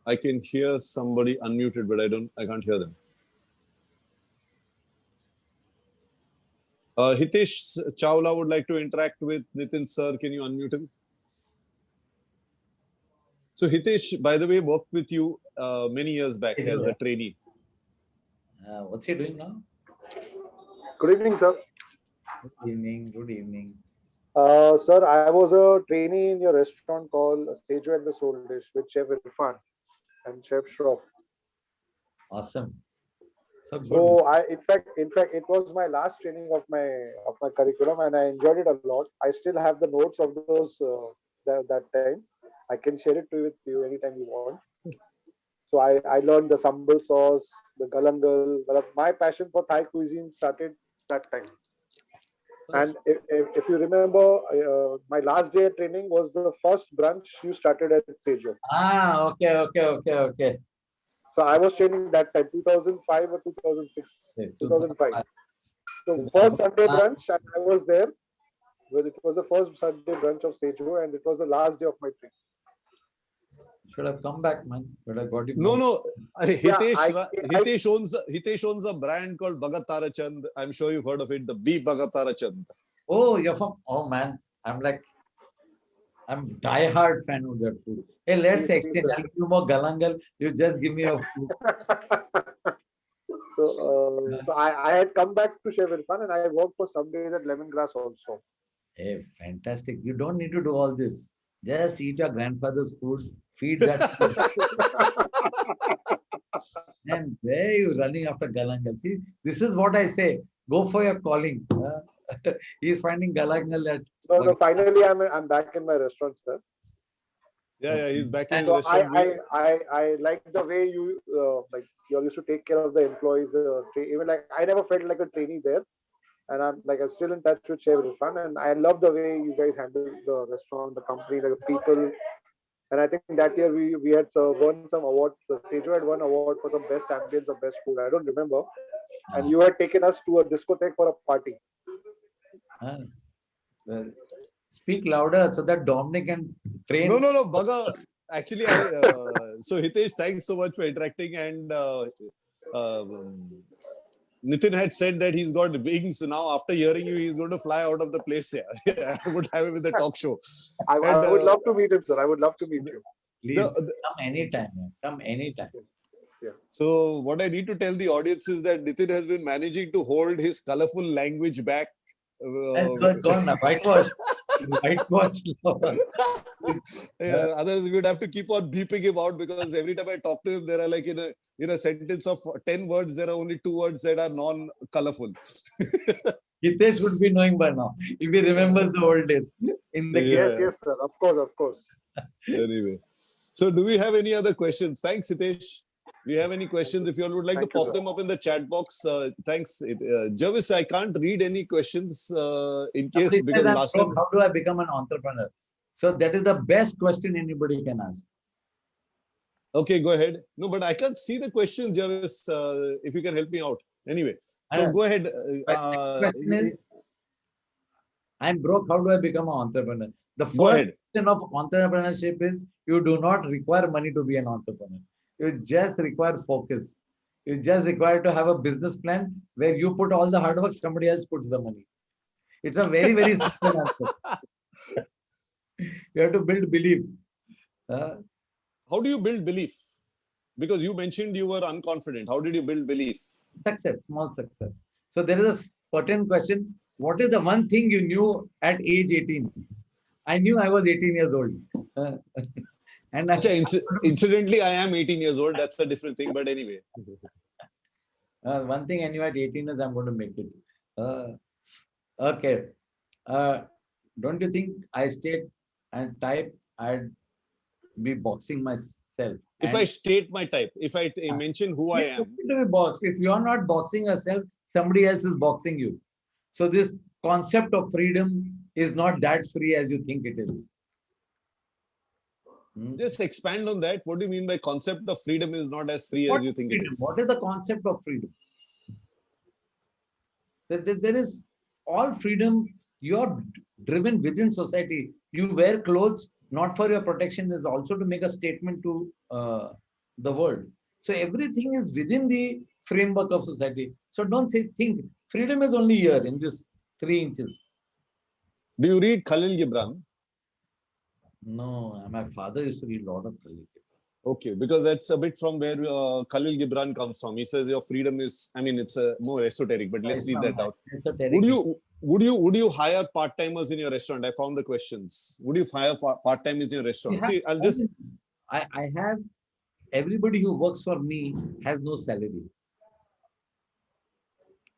I can hear somebody unmuted, but I can't hear them. Hitesh Chawla would like to interact with Nitin sir. Can you unmute him? So Hitesh, by the way, worked with you many years back as a trainee. What's he doing now? Good evening, sir. Good evening. Good evening. Sir, I was a trainee in your restaurant called Sejo and the Soul Dish with Chef Irfan and Chef Shroff. Awesome. So good. So in fact, it was my last training of my curriculum, and I enjoyed it a lot. I still have the notes of those that time. I can share it with you anytime you want. So I learned the sambal sauce, the galangal. Well, my passion for Thai cuisine started that time. And if you remember, my last day of training was the first brunch you started at Sejo. Okay. So I was training that time, 2005 or 2006, Okay, 2005. 2005. So first Sunday brunch, and I was there. Well, it was the first Sunday brunch of Sejo, and it was the last day of my trip. Should have come back, man. Should have got you. No, no. Yeah, Hitesh owns a brand called Bhagat Tarachand. I'm sure you've heard of it. The B Bhagat Tarachand. Oh, you're from. Oh man, I'm die-hard fan of that food. Hey, let's Please, exchange. sir. I'll give you more galangal. You just give me a food. So I had come back to Chef Irfan, and I worked for some days at Lemongrass also. Hey, fantastic. You don't need to do all this. Just eat your grandfather's food, feed that food, and where you running after galangal? See, this is what I say. Go for your calling. He's finding galangal at. No, finally I'm back in my restaurant, sir. Yeah, he's back in And his So I restaurant. I like the way you like you all used to take care of the employees. Even like I never felt like a trainee there, and I'm still in touch with Chef Irfan, and I love the way you guys handle the restaurant, the company, the people. And I think that year we had won some award. The Sejo had won award for some best ambience or best food. I don't remember. And you had taken us to a discotheque for a party. uh, well, speak louder so that Dominic can train. No, Bhaga. Actually, so Hitesh, thanks so much for interacting. And Nitin had said that he's got wings now. After hearing you, he's going to fly out of the place. Yeah, I would have him in the talk show. I And, would love to meet him, sir. I would love to meet you. Please come anytime. Man. Come anytime. So what I need to tell the audience is that Nitin has been managing to hold his colorful language back. Gone now. Whitewash. Whitewash. Otherwise, we would have to keep on beeping him out because every time I talk to him, there are like in a sentence of 10 words, there are only 2 words that are non-colorful. Hitesh would be knowing by now if he remembers the old days. In the Yeah. Yes, sir. Of course. Anyway, so do we have any other questions? Thanks, Hitesh. We have any questions? If you all would like Thank to you, pop sir. them up in the chat box, thanks. Jervis, I can't read any questions in case Somebody because says, "I'm last broke, time. how do I become an entrepreneur?" So that is the best question anybody can ask. Okay, go ahead. No, but I can't see the question, Jervis. If you can help me out. Anyway, so Uh, go ahead. Question is, I'm broke, how do I become an entrepreneur? The Go first ahead. question of entrepreneurship is you do not require money to be an entrepreneur. You just require focus. You just require to have a business plan where you put all the hard work, somebody else puts the money. It's a very, very simple answer. You have to build belief. How do you build belief? Because you mentioned you were unconfident. How did you build belief? Success, small success. So there is a pertinent question. What is the one thing you knew at age 18? I knew I was 18 years old. And Incidentally, I am 18 years old. That's a different thing. But anyway. One thing I knew at 18 is I'm going to make it. Okay. Don't you think I state and type, I'd be boxing myself? If I state my type, if I mention who I am. To be boxed. If you're not boxing yourself, somebody else is boxing you. So this concept of freedom is not that free as you think it is. Just expand on that. What do you mean by concept of freedom is not as free as you think it is? What is the concept of freedom? There is all freedom. You're driven within society. You wear clothes not for your protection, is also to make a statement to the world. So everything is within the framework of society. So don't think freedom is only here in this 3 inches. Do you read Khalil Gibran? No, my father used to read a lot of Khalil Gibran. Okay, because that's a bit from where Khalil Gibran comes from. He says your freedom is, I mean, it's more esoteric, but let's leave that out. Would you hire part-timers in your restaurant? I found the questions. Would you hire part-timers in your restaurant? See, I'll just... I have, everybody who works for me has no salary.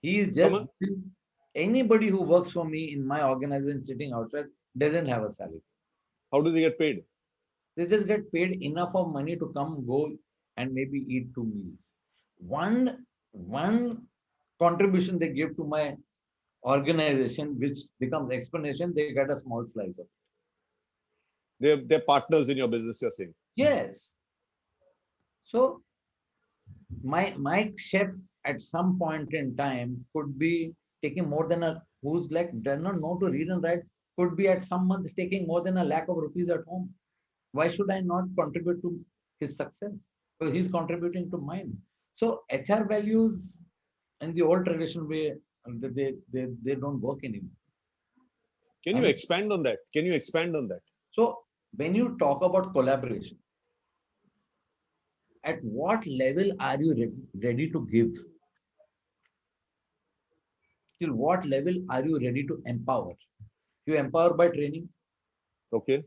He is just, anybody who works for me in my organization sitting outside doesn't have a salary. How do they get paid? They just get paid enough of money to come, go, and maybe eat 2 meals. One contribution they give to my organization, which becomes explanation, they get a small slice of it. They're partners in your business, you're saying? Yes. So my chef at some point in time could be taking more than a who's like does not know to read and write, could be at some month taking more than a lakh of rupees at home. Why should I not contribute to his success? Well, he's contributing to mine. So HR values in the old traditional way, they don't work anymore. Can I you mean, expand on that? Can you expand on that? so when you talk about collaboration, at what level are you ready to give? Till what level are you ready to empower? You empower by training, Okay.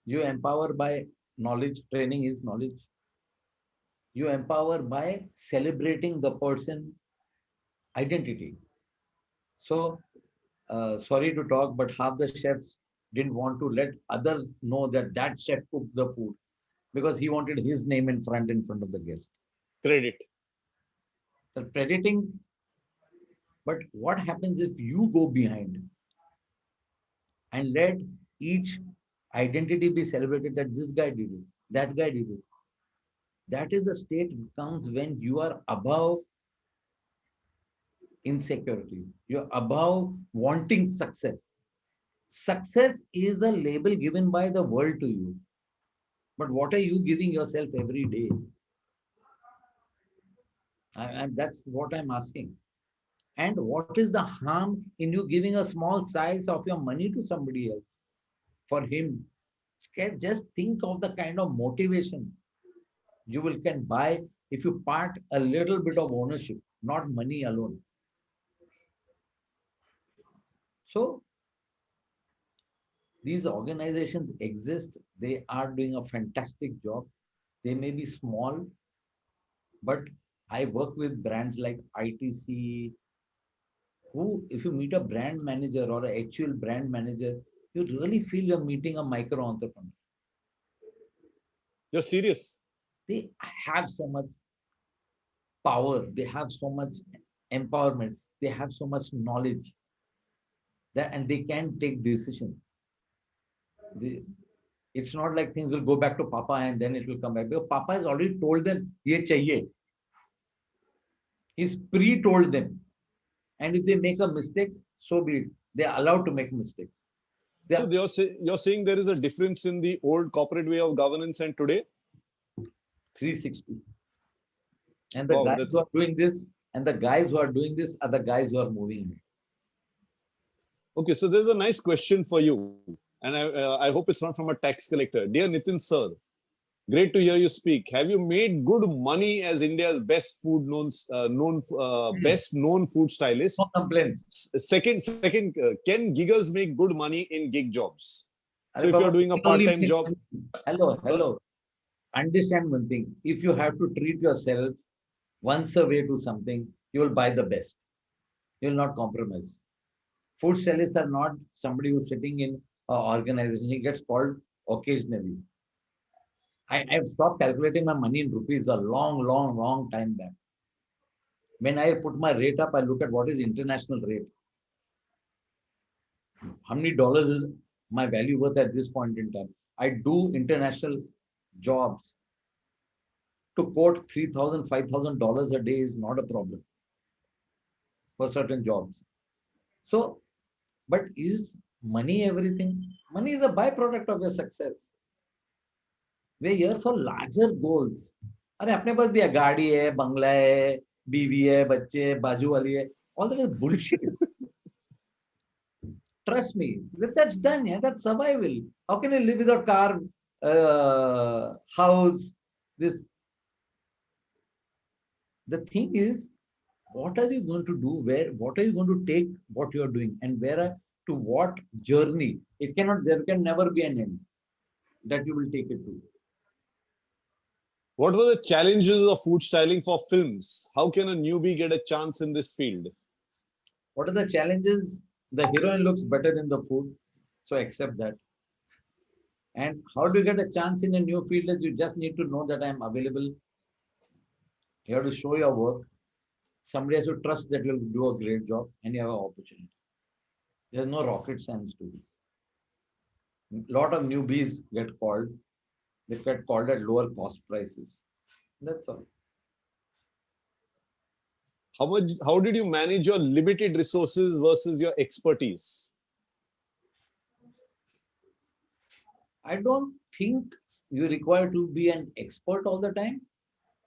you empower by knowledge. Training is knowledge. You empower by celebrating the person identity. So, sorry to talk, but half the chefs didn't want to let other know that that chef cooked the food because he wanted his name in front of the guest. Credit. The crediting, but what happens if you go behind and let each identity be celebrated that this guy did it, that guy did it. That is the state comes when you are above insecurity. You're above wanting success. Success is a label given by the world to you. But what are you giving yourself every day? That's what I'm asking. And what is the harm in you giving a small size of your money to somebody else for him? Can just think of the kind of motivation you will can buy if you part a little bit of ownership, not money alone. So these organizations exist. They are doing a fantastic job. They may be small, but I work with brands like ITC, who, if you meet a brand manager or an actual brand manager, you really feel you're meeting a micro entrepreneur. You're serious. They have so much power, they have so much empowerment, they have so much knowledge that, and they can take decisions. They, it's not like things will go back to Papa and then it will come back. Because Papa has already told them, ye chahiye. He's pre-told them. And if they make a mistake, so be it. They are allowed to make mistakes. They So are you're saying there is a difference in the old corporate way of governance and today? 360. And the Wow, guys that's who are doing this, and the guys who are doing this are the guys who are moving it. okay. So there's a nice question for you, and I hope it's not from a tax collector. Dear Nitin sir, great to hear you speak. Have you made good money as India's best Hmm. best known food stylist? No complaints. Second, can giggers make good money in gig jobs? So Arey if you're Baba, doing a we only part-time make job, money. Hello, sir, hello. Understand one thing. If you have to treat yourself once a way to something, you will buy the best. You will not compromise. Food stylists are not somebody who's sitting in an organization. He gets called occasionally. I've stopped calculating my money in rupees a long, long, long time back. When I put my rate up, I look at what is international rate. How many dollars is my value worth at this point in time? I do international jobs. To quote 3,000, $5,000 a day is not a problem for certain jobs. So, but is money everything? Money is a byproduct of your success. We're here for larger goals. अरे अपने पास भी है, गाड़ी है, बंगला है, बीवी है, बच्चे है, बाजू वाली है. All that is bullshit. Trust me. That's done. Yeah, that's survival. How can you live without car, house? This. The thing is, what are you going to do? Where? What are you going to take? What you are doing, and to what journey? It cannot. There can never be an end that you will take it to. what were the challenges of food styling for films? How can a newbie get a chance in this field? What are the challenges? The heroine looks better in the food, so accept that. And how do you get a chance in a new field? Is you just need to know that I am available. You have to show your work. Somebody has to trust that you'll do a great job, and you have an opportunity. There's no rocket science to this. A lot of newbies get called. They get called at lower cost prices. That's all. How did you manage your limited resources versus your expertise? I don't think you require to be an expert all the time.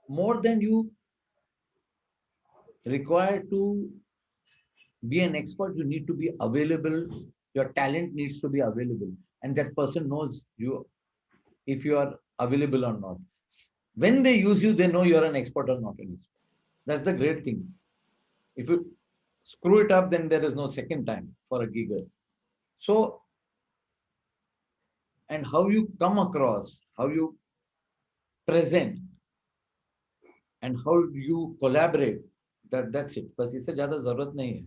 More than you require to be an expert, you need to be available. Your talent needs to be available, and that person knows you if you are available or not. When they use you, they know you're an expert or not an expert. That's the great thing. If you screw it up, then there is no second time for a gigger. So, and how you come across, how you present, and how you collaborate, that's it. बस इससे ज़्यादा ज़रूरत नहीं है.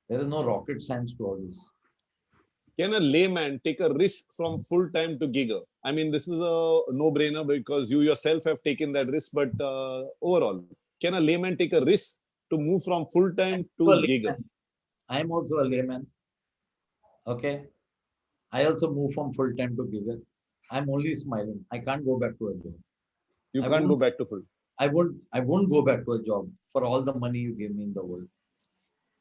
There is no rocket science to all this. Can a layman take a risk from full-time to gigger? I mean, this is a no-brainer because you yourself have taken that risk, but overall, can a layman take a risk to move from full-time to gigger? I'm also a layman. Okay. I also move from full-time to gigger. I'm only smiling. I can't go back to a job. You can't go back to full. I won't go back to a job for all the money you give me in the world.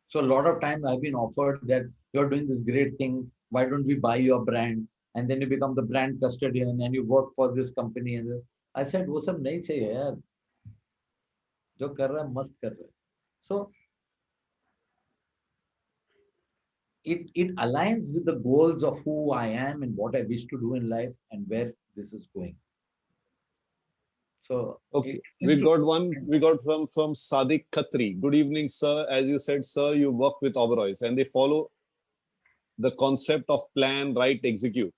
So a lot of times I've been offered that you're doing this great thing. Why don't we buy your brand? And then you become the brand custodian and you work for this company. And I said, वो सब नहीं चाहिए यार. जो कर रहा है मस्त कर रहा है. So it aligns with the goals of who I am and what I wish to do in life and where this is going. So okay, we got from Sadiq Khatri. Good evening, sir. As you said, sir, you work with Oberoi's and they follow the concept of plan, write, execute.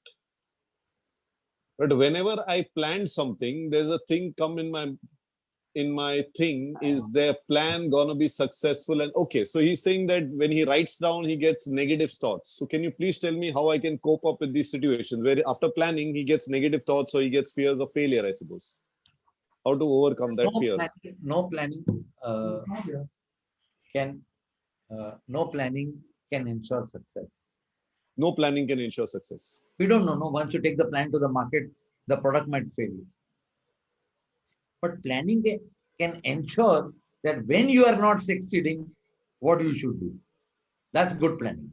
But whenever I plan something, there's a thing come in my thing, is their plan gonna be successful? And okay, so he's saying that when he writes down, he gets negative thoughts. So can you please tell me how I can cope up with these situations where after planning, he gets negative thoughts, or he gets fears of failure, I suppose? How to overcome that fear? No planning can ensure success. No planning can ensure success. We don't know. No, once you take the plan to the market, the product might fail. But planning can ensure that when you are not succeeding, what you should do. That's good planning.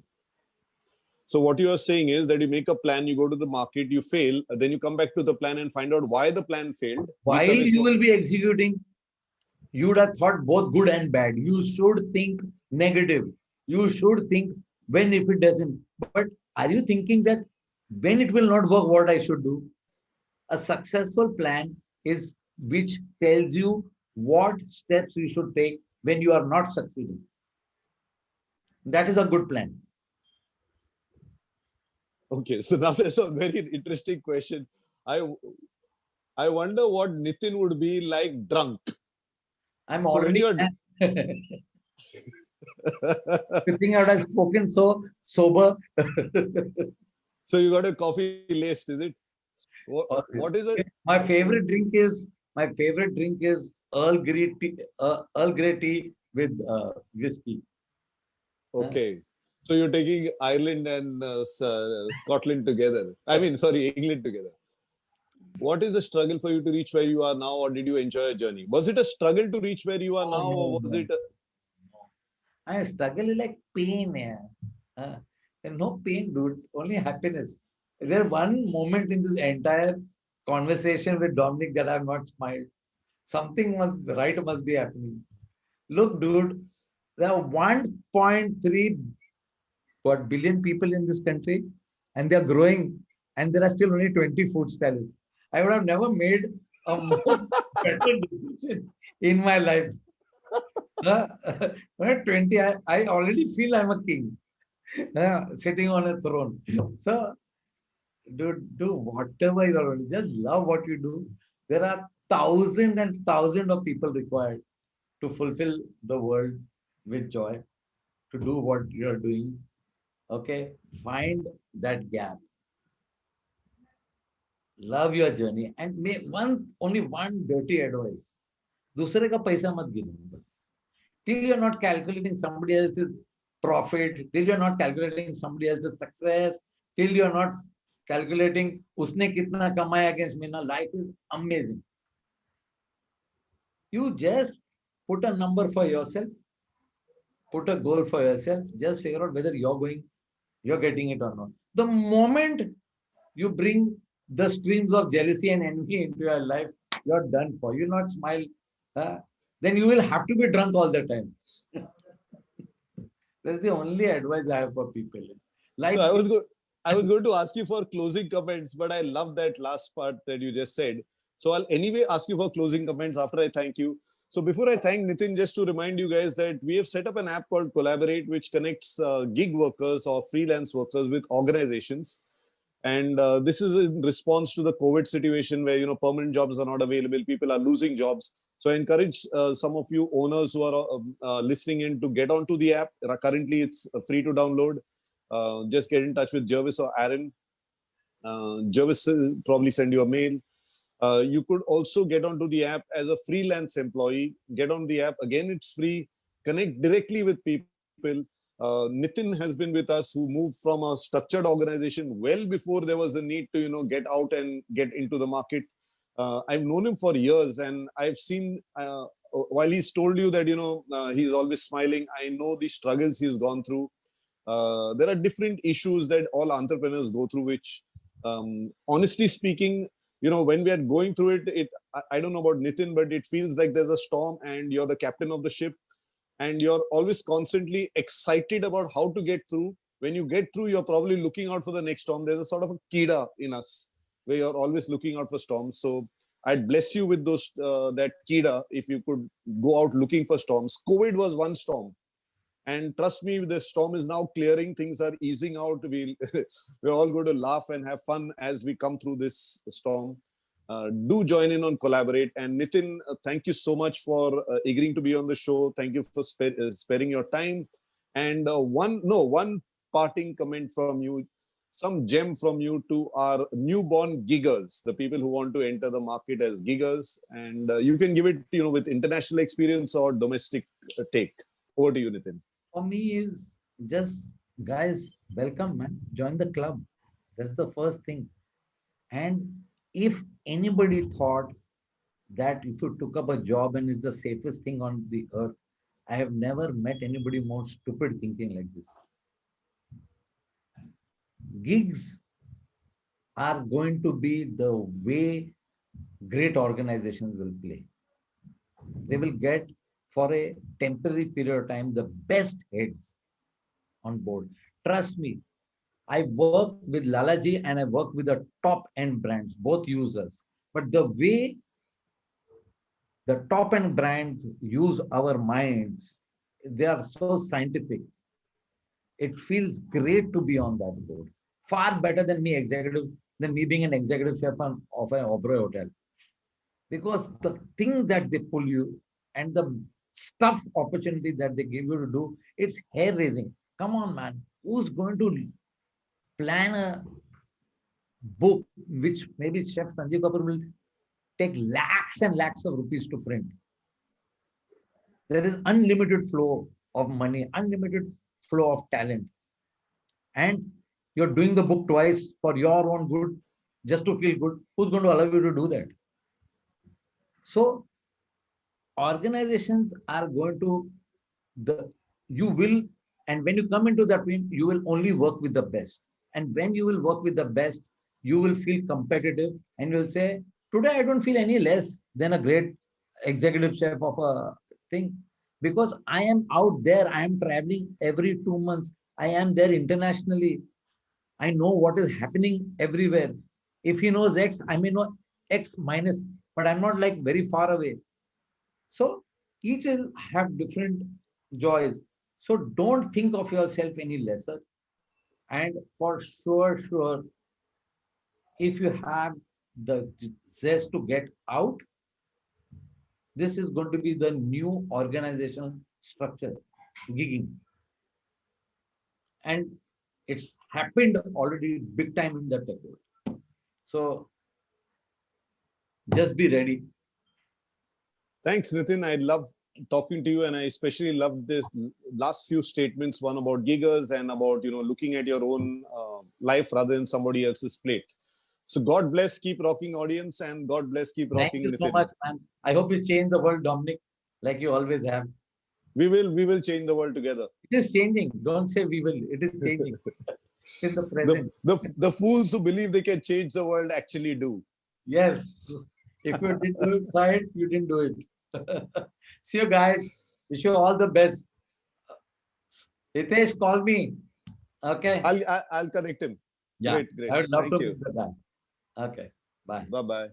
So what you are saying is that you make a plan, you go to the market, you fail, then you come back to the plan and find out why the plan failed. While you will be executing, you would have thought both good and bad. You should think negative. You should think when if it doesn't. But are you thinking that when it will not work, what I should do? A successful plan is which tells you what steps you should take when you are not succeeding. That is a good plan. Okay, so now there's a very interesting question. I wonder what Nitin would be like drunk. I'm already. You think I would have spoken so sober? So you got a coffee laced, is it? What is it? My favorite drink is Earl Grey tea with whiskey. Okay. So you're taking Ireland and Scotland together. I mean, sorry, England together. What is the struggle for you to reach where you are now, or did you enjoy a journey? Was it a struggle to reach where you are now, or was it? I struggle like pain. Yeah. No pain, dude. Only happiness. Is there one moment in this entire conversation with Dominic that I've not smiled? Something must be happening. Look, dude, there are 1.3 billion people in this country, and they're growing, and there are still only 20 food stalls. I would have never made a more better decision in my life. When at 20, I already feel I'm a king sitting on a throne. So, do whatever you want. Just love what you do. There are thousands and thousands of people required to fulfill the world with joy, to do what you're doing. Okay, find that gap. Love your journey and make only one dirty advice. दूसरे का पैसा मत गिनो बस. Till you're not calculating somebody else's profit, till you're not calculating somebody else's success, till you're not calculating उसने कितना कमाया against me. Now life is amazing. You just put a number for yourself put a goal for yourself. Just figure out whether you're getting it or not. The moment you bring the streams of jealousy and envy into your life, you're done for. You not smile, uh, then you will have to be drunk all the time. That's the only advice I have for people. So Life, I was going to ask you for closing comments, but I love that last part that you just said. So I'll anyway ask you for closing comments after I thank you. So before I thank Nitin, just to remind you guys that we have set up an app called Collaborate, which connects gig workers or freelance workers with organizations. And this is in response to the COVID situation where, permanent jobs are not available. People are losing jobs. So I encourage some of you owners who are listening in to get onto the app. Currently, it's free to download. Just get in touch with Jervis or Aaron. Jervis will probably send you a mail. You could also get onto the app as a freelance employee. Get on the app. Again, it's free. Connect directly with people. Nitin has been with us, who moved from a structured organization well before there was a need to, get out and get into the market. I've known him for years, and I've seen, while he's told you that, he's always smiling, I know the struggles he's gone through. There are different issues that all entrepreneurs go through, which, honestly speaking, when we are going through it, I don't know about Nitin, but it feels like there's a storm and you're the captain of the ship, and you're always constantly excited about how to get through. When you get through, you're probably looking out for the next storm. There's a sort of a kida in us where you're always looking out for storms. So I'd bless you with those that kida if you could go out looking for storms. COVID was one storm. And trust me, the storm is now clearing. Things are easing out. We're all going to laugh and have fun as we come through this storm. Do join in on Collaborate. And Nitin, thank you so much for agreeing to be on the show. Thank you for sparing your time. And one parting comment from you, some gem from you to our newborn giggers, the people who want to enter the market as giggers. And you can give it, with international experience or domestic take. Over to you, Nitin. for me is just, guys, welcome, man. Join the club. That's the first thing. And if anybody thought that if you took up a job and it's the safest thing on the earth, I have never met anybody more stupid thinking like this. Gigs are going to be the way great organizations will play. They will get, for a temporary period of time, the best heads on board. Trust me, I work with Lalaji and I work with the top end brands, both users. But the way the top end brands use our minds, they are so scientific. It feels great to be on that board. Far better than me being an executive chef of an Oberoi hotel. Because the thing that they pull you and the stuff opportunity that they give you to do, it's hair raising. Come on, man. Who's going to plan a book which maybe Chef Sanjeev Kapoor will take lakhs and lakhs of rupees to print? There is unlimited flow of money, unlimited flow of talent. And you're doing the book twice for your own good, just to feel good. Who's going to allow you to do that? So organizations are going to, you will, and when you come into that win, you will only work with the best. And when you will work with the best, you will feel competitive and you'll say, today I don't feel any less than a great executive chef of a thing, because I am out there. I am traveling every 2 months. I am there internationally. I know what is happening everywhere. If he knows X, I may know X minus, but I'm not like very far away. So each will have different joys. So don't think of yourself any lesser. And for sure, if you have the zest to get out, this is going to be the new organizational structure, gigging. And it's happened already big time in the tech world. So just be ready. Thanks, Nitin. I love talking to you, and I especially love this last few statements. One about giggers and about looking at your own life rather than somebody else's plate. So God bless, keep rocking, audience, and God bless, keep Thank rocking, you so Nitin. much, man. I hope you change the world, Dominic, like you always have. We will change the world together. It is changing. Don't say we will. It is changing. In the present. The fools who believe they can change the world actually do. Yes. If you didn't do it, try it, you didn't do it. See you guys. Wish you all the best. Hitesh, call me. Okay. I'll connect him. Yeah. Great. I would love Thank to you. meet the guy. Okay. Bye. Bye bye.